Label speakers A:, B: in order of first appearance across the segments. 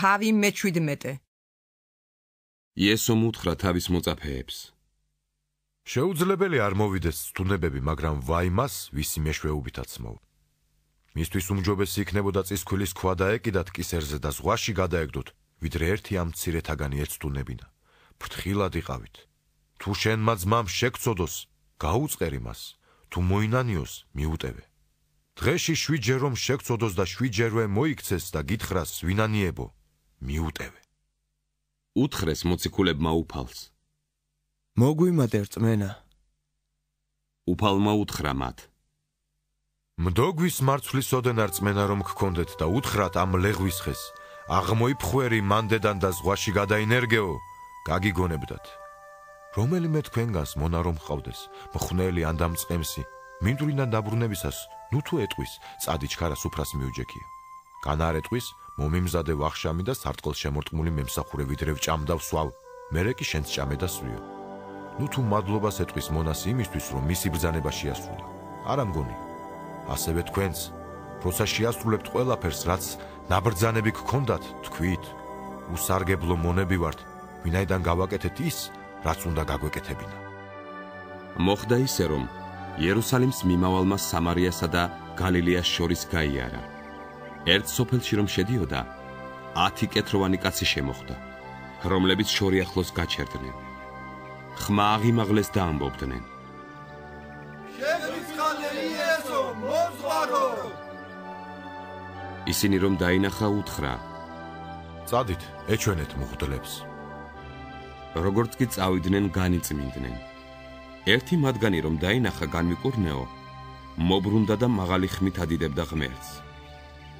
A: თავი მე-17.
B: იესომ უთხრა თავის მოწაფეებს.
C: შეუძლებელი არ მოვიდეს სტუნებები, მაგრამ ვაი მას, ვისი მეშვეობითაც მოვა. მისთვის უმჯობესი იქნებოდა წისქვილის ქვა დაეკიდათ კისერზე და ზღვაში გადაეგდოთ, ვიდრე ერთი ამ მცირეთაგანი ეცტუნებინა. ფრთხილად იყავით. თუ შენმა ძმამ შეგწოდოს, გაუწყერი მას, თუ მოინანიოს, მიუტევე. დღეში 7 ჯერ რომ შეგწოდოს და 7 ჯერვე მოიქცეს და გითხრას ვინანიებო, მიუტევე.
B: უთხრეს მოციქულებმა უფალს.
D: მოგვიმატე რწმენა.
B: უფალმა უთხრა მათ.
C: მდოგვის მარცვლის ოდენა რწმენა რომ გქონდეთ და უთხრათ ამ ლეღვის ხეს, აღმოიფხვერი მანდედან და ზღვაში გადაინერგეო, გაგიგონებდათ. რომელიმე თქვენგანს მონა რომ ჰყავდეს, მხნელი ან დამწყემსი, მინდვრიდან დაბრუნებისას, ნუ თუ ეტყვის, წადი ჩქარას უფრას მიუჯექიო. განა არ ეტყვის, მომიმზადე ვახშამი და სარტყელ შემორტყმული მემსახურე ვიდრე ვჭამდა ვსვავ, მერე კი შენს ჭამე და სვიო. ნუ თუ მადლობას ეტყვის მონას იმისთვის, რომ მისი ბრძანება შეასრულა. არა მგონი. ასევე თქვენც, როცა შეასრულებთ ყველაფერს, რაც ნაბრძანები გქონდათ, თქვით, უსარგებლო მონები ვართ, ვინაიდან გავაკეთეთ ის, რაც უნდა გაგვეკეთებინა.
B: მოხდა ისე, რომ იერუსალიმს მიმავალმა სამარიასა და გალილეას შორის გაიარა. ერთ სოფელში რომ შედიოდა, 10 კეთროვანი კაცი შემოხვდა, რომლებიც შორი ახლოს გაჩერდნენ. ხმა აღიმაღლეს და ამბობდნენ.
E: შეგვიცხადე იესო, მოძღვარო!
B: ისინი რომ დაინახა უთხრა.
C: წადით, ეჩვენეთ მღვდლებს.
B: როგორც კი წავიდნენ, განიწმინდნენ. ერთი მათგანი რომ დაინახა განმიკურნეო, მობრუნდა და მაღალი ხმით ადიდებდა ღმერთს.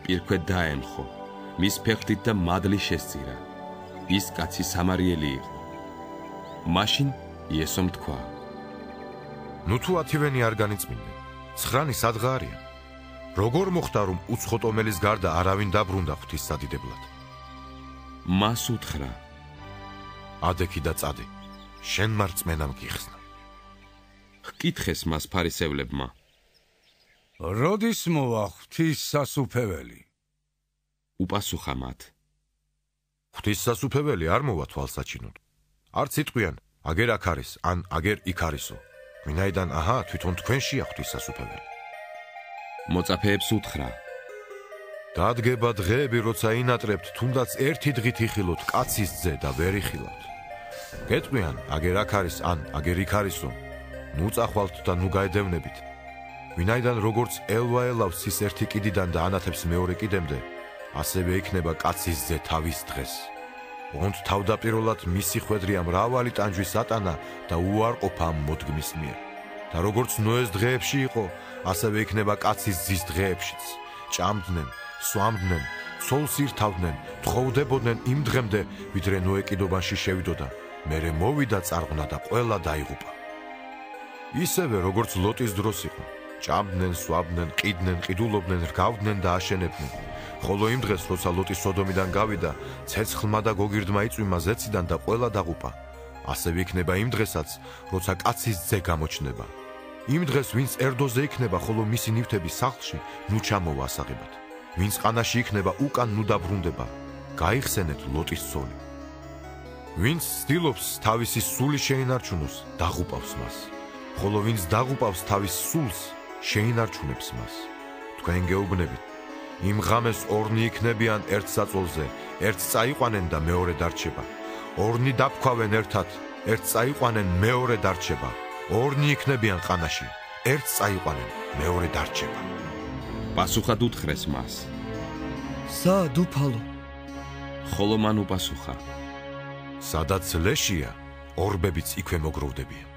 B: პირქვედ დაემხო, მის ფეხით და მადლი შესწირა. ის კაცი სამარიელი იყო. მაშინ იესომ თქვა.
C: ნუ თუ 10-ვენი არ განიწმინდნენ, 9 სადღა არიან. როგორ მოხდა რომ უცხოტომელის გარდა არავინ დაბრუნდა ღვთის სადიდებლად?
B: მას უთხრა.
C: ადექი და წადი, შენ მარწმენამ გიხსნა.
B: ჰკითხეს მას ფარისევლებმა.
F: როდის მოვა ღვთის სასუფეველი?
B: უპასუხა მათ.
C: ღვთის სასუფეველი არ მოვა თვალსაჩინოდ. არც იტყვიან, აგერ აქ არის, ან აგერ იქ არისო. ვინაიდან აჰა, თვითონ თქვენშია ღვთის სასუფეველი.
B: მოწაფეებს უთხრა.
C: დადგება დღეები, როცა ინატრებთ, თუნდაც ერთი დღით იხილოთ კაცის ძე და ვერ იხილავთ. გეტყვიან, აგერ აქ არის, ან აგერ იქ არისო. ნუ წახვალთ და ნუ გაედევნებით. ვინაიდან როგორც ელვა ელავს ის ერთი კიდიდან და ანათებს მეორე კიდემდე, ასევე იქნება კაცის ძე თავის დღეს. ოღონდ თავდაპირველად მისი ხვედრია მრავალი ტანჯვის სატანა და უარყოფა ამ მოდგმის მიერ. და როგორც ნოეს დღეებში იყო, ასევე იქნება კაცის ძის დღეებშიც. ჭამდნენ, სვამდნენ, ცოლს ირთავდნენ, თხოვდებოდნენ იმ დღემდე, ვიდრე ნოე კიდობანში შევიდოდა, მერე მოვიდა წარღვნა და ყველა დაიღუპა. ისევე როგორც ლოტის დროს იყო, ჭამდნენ, სვამდნენ, ყიდნენ, ყიდულობდნენ, რგავდნენ და აშენებდნენ. ხოლო იმ დღეს, როცა ლოტი სოდომიდან გავიდა, ცეცხლმა და გოგირდმა იწვიმა ზეციდან და ყველა დაღუპა. ასევე იქნება იმ დღესაც, როცა კაცის ძე გამოჩნდება. იმ დღეს, ვინც ერდოზე იქნება, ხოლო მისი ნივთები სახლში, ნუ ჩამოვა ასაღებად. ვინც ყანაში იქნება, უკან ნუ დაბრუნდება. გაიხსენეთ ლოტის ცოლი. ვინც ცდილობს თავისი სული შეინარჩუნოს, დაღუპავს მას. ხოლო ვინც დაღუპავს თავის სულს, შეინარჩუნებს მას. თქვენ გეუბნებით, იმ ღამეს ორნი იქნებიან ერთ საწოლზე, ერთს წაიყვანენ და მეორე დარჩება. ორნი დაფქვავენ ერთად, ერთს წაიყვანენ, მეორე დარჩება. ორნი იქნებიან ყანაში, ერთს წაიყვანენ, მეორე დარჩება.
B: პასუხად უთხრეს მას.
D: სად უფალო?
B: ხოლო მან უპასუხა.
C: სადაც ლეშია, ორბებიც იქვე მოგროვდებიან.